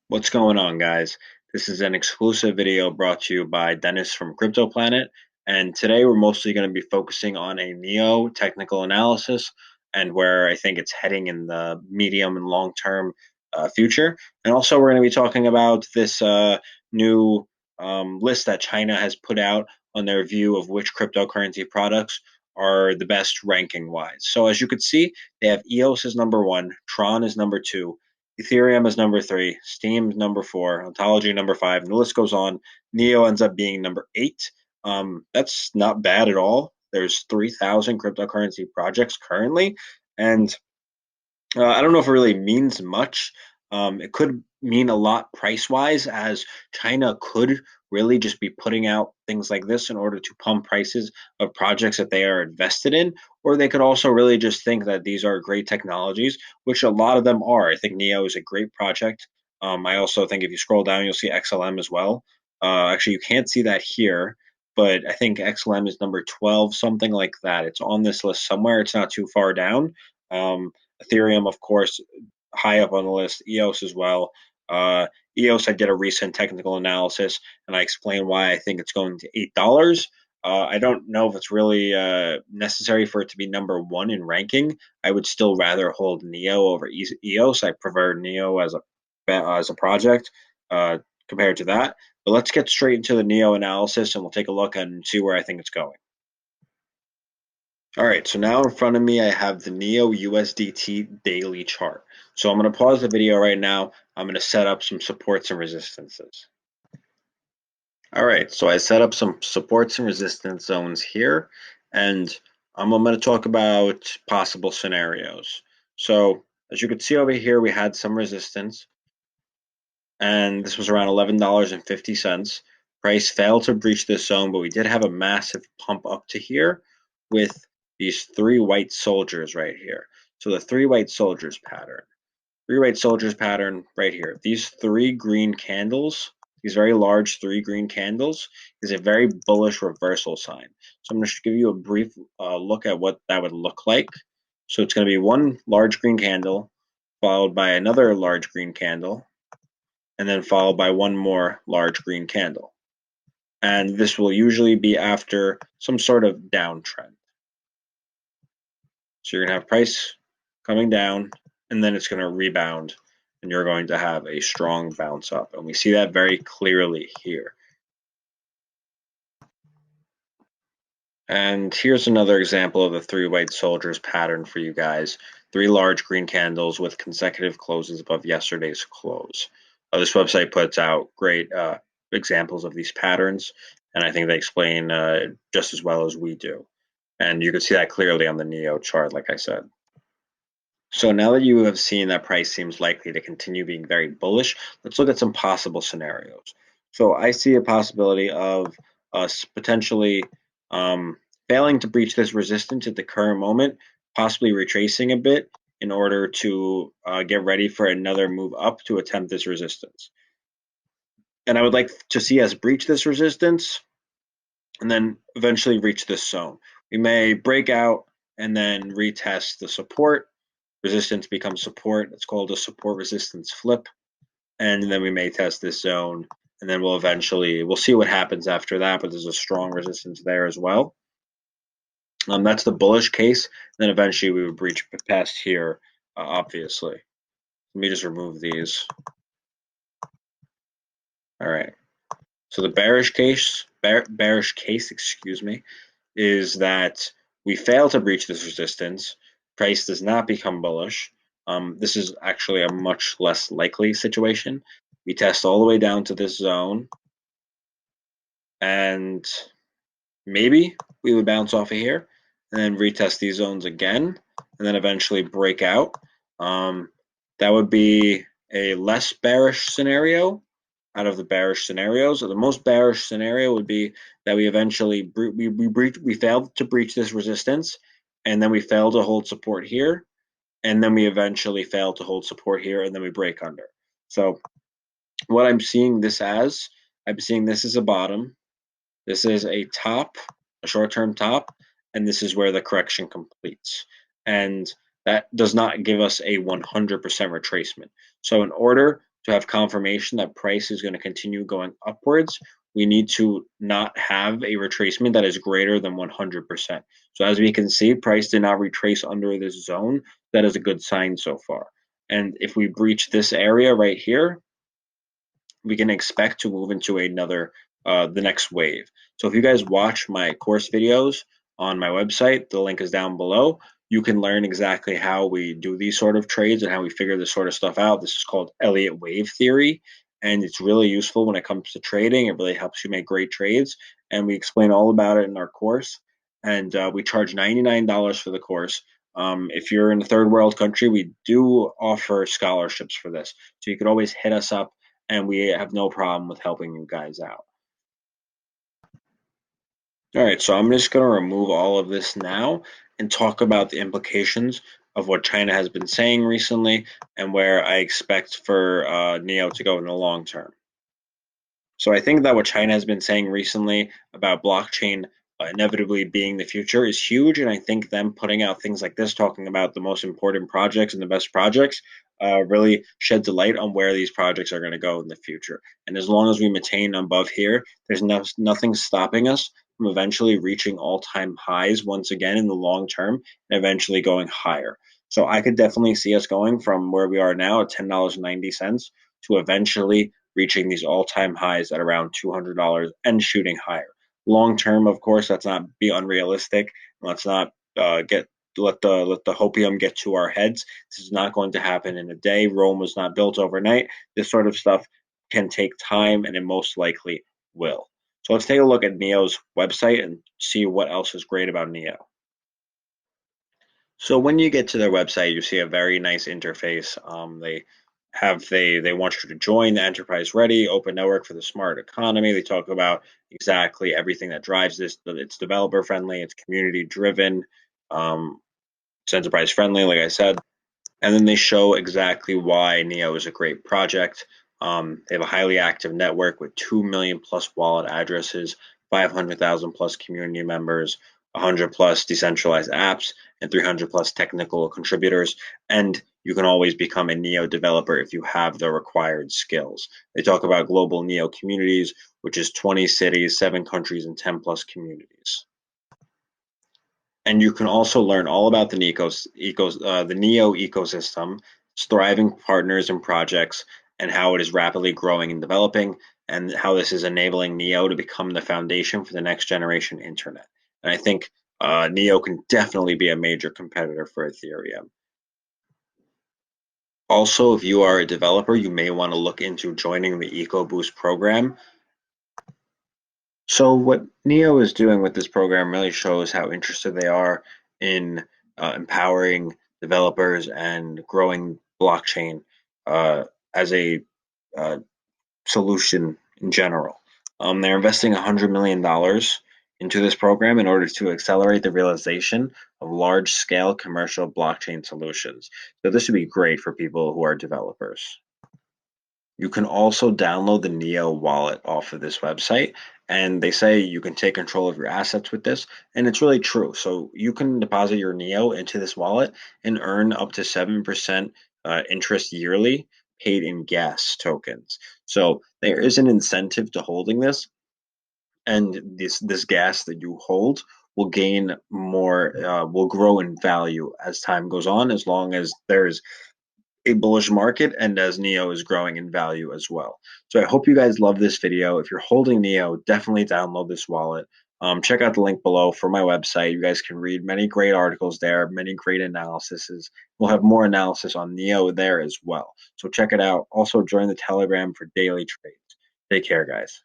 What's going on, guys? This is an exclusive video brought to you by Dennis from CryptoPlanet, and today we're mostly going to be focusing on a NEO technical analysis and where I think it's heading in the medium and long-term future. And also, we're going to be talking about this new list that China has put out on their view of which cryptocurrency products are the best ranking-wise. So as you could see, they have EOS as number one, Tron is number two, Ethereum is number three, Steam number four, Ontology number five, and the list goes on. Neo ends up being number eight. That's not bad at all. There's 3,000 cryptocurrency projects currently, and I don't know if it really means much. It could mean a lot price wise, as China could really just be putting out things like this in order to pump prices of projects that they are invested in, or they could also really just think that these are great technologies, which a lot of them are. I think Neo is a great project. I also think if you scroll down, you'll see XLM as well. Actually, you can't see that here, but I think XLM is number 12, something like that. It's on this list somewhere. It's not too far down. Um, Ethereum, of course, high up on the list. EOS as well. Uh, EOS, I did a recent technical analysis, and I explained why I think it's going to $8. I don't know if it's really necessary for it to be number one in ranking. I would still rather hold Neo over EOS. I prefer Neo as a project uh, compared to that. But let's get straight into the Neo analysis, and we'll take a look and see where I think it's going. All right, so now in front of me, I have the NEO USDT daily chart. So I'm going to pause the video right now. I'm going to set up some supports and resistances. All right, so I set up some supports and resistance zones here, and I'm going to talk about possible scenarios. So as you can see over here, we had some resistance, and this was around $11.50. Price failed to breach this zone, but we did have a massive pump up to here with these three white soldiers right here. So the three white soldiers pattern right here. These three green candles, these very large three green candles, is a very bullish reversal sign. So I'm going to give you a brief look at what that would look like. So it's going to be one large green candle, followed by another large green candle, and then followed by one more large green candle. And this will usually be after some sort of downtrend. So you're going to have price coming down, and then it's going to rebound, and you're going to have a strong bounce up. And we see that very clearly here. And here's another example of the three white soldiers pattern for you guys. Three large green candles with consecutive closes above yesterday's close. This website puts out great examples of these patterns, and I think they explain just as well as we do. And you can see that clearly on the NEO chart, like I said. So now that you have seen that price seems likely to continue being very bullish, let's look at some possible scenarios. So I see a possibility of us potentially failing to breach this resistance at the current moment, possibly retracing a bit in order to get ready for another move up to attempt this resistance. And I would like to see us breach this resistance and then eventually reach this zone. We may break out and then retest the support. Resistance becomes support. It's called a support resistance flip. And then we may test this zone, and then we'll see what happens after that, but there's a strong resistance there as well. That's the bullish case. And then eventually we would breach past here, obviously. Let me just remove these. All right. So the bearish case, excuse me, is that we fail to breach this resistance. Price does not become bullish. This is actually a much less likely situation. We test all the way down to this zone, and maybe we would bounce off of here and then retest these zones again, and then eventually break out. That would be a less bearish scenario out of the bearish scenarios. So the most bearish scenario would be that we eventually we failed to breach this resistance, and then we failed to hold support here, and then we eventually fail to hold support here, and then we break under. So what I'm seeing this as, I'm seeing this as a bottom. This is a top, a short-term top, and this is where the correction completes. And that does not give us a 100% retracement. So in order to have confirmation that price is going to continue going upwards, we need to not have a retracement that is greater than 100%. So as we can see, price did not retrace under this zone. That is a good sign so far. And if we breach this area right here, we can expect to move into the next wave. So if you guys watch my course videos on my website, the link is down below. You can learn exactly how we do these sort of trades and how we figure this sort of stuff out. This is called Elliott wave theory, and it's really useful when it comes to trading. It really helps you make great trades, and we explain all about it in our course. And we charge $99 for the course. If you're in a third world country, we do offer scholarships for this. So you could always hit us up and we have no problem with helping you guys out. All right, so I'm just going to remove all of this now and talk about the implications of what China has been saying recently and where I expect for NEO to go in the long term. So I think that what China has been saying recently about blockchain inevitably being the future is huge, and I think them putting out things like this, talking about the most important projects and the best projects, really sheds a light on where these projects are going to go in the future. And as long as we maintain above here, there's nothing stopping us from eventually reaching all-time highs once again in the long term and eventually going higher. So I could definitely see us going from where we are now at $10.90 to eventually reaching these all-time highs at around $200 and shooting higher. Long term, of course, let's not be unrealistic. Let's not get let the hopium get to our heads. This is not going to happen in a day. Rome was not built overnight. This sort of stuff can take time, and it most likely will. So let's take a look at NEO's website and see what else is great about NEO. So when you get to their website, you see a very nice interface. They want you to join the enterprise ready open network for the smart economy. They talk about exactly everything that drives this. It's developer friendly. It's community driven. Um, it's enterprise friendly, like I said. And then they show exactly why NEO is a great project. They have a highly active network with 2 million plus wallet addresses, 500,000 plus community members, 100 plus decentralized apps, and 300 plus technical contributors. And you can always become a NEO developer if you have the required skills. They talk about global NEO communities, which is 20 cities, 7 countries, and 10 plus communities. And you can also learn all about the NEO ecosystem, its thriving partners and projects, and how it is rapidly growing and developing, and how this is enabling NEO to become the foundation for the next generation internet. And I think NEO can definitely be a major competitor for Ethereum. Also, if you are a developer, you may want to look into joining the EcoBoost program. So what NEO is doing with this program really shows how interested they are in empowering developers and growing blockchain uh, as a uh, solution in general. They're investing $100 million into this program in order to accelerate the realization of large-scale commercial blockchain solutions. So this would be great for people who are developers. You can also download the Neo wallet off of this website, and they say you can take control of your assets with this, and it's really true. So you can deposit your Neo into this wallet and earn up to 7% interest yearly paid in gas tokens. So there is an incentive to holding this, and this gas that you hold will gain more, will grow in value as time goes on, as long as there is a bullish market and as NEO is growing in value as well. So I hope you guys love this video. If you're holding NEO, definitely download this wallet. Check out the link below for my website. You guys can read many great articles there, many great analyses. We'll have more analysis on NEO there as well. So check it out. Also join the Telegram for daily trades. Take care, guys.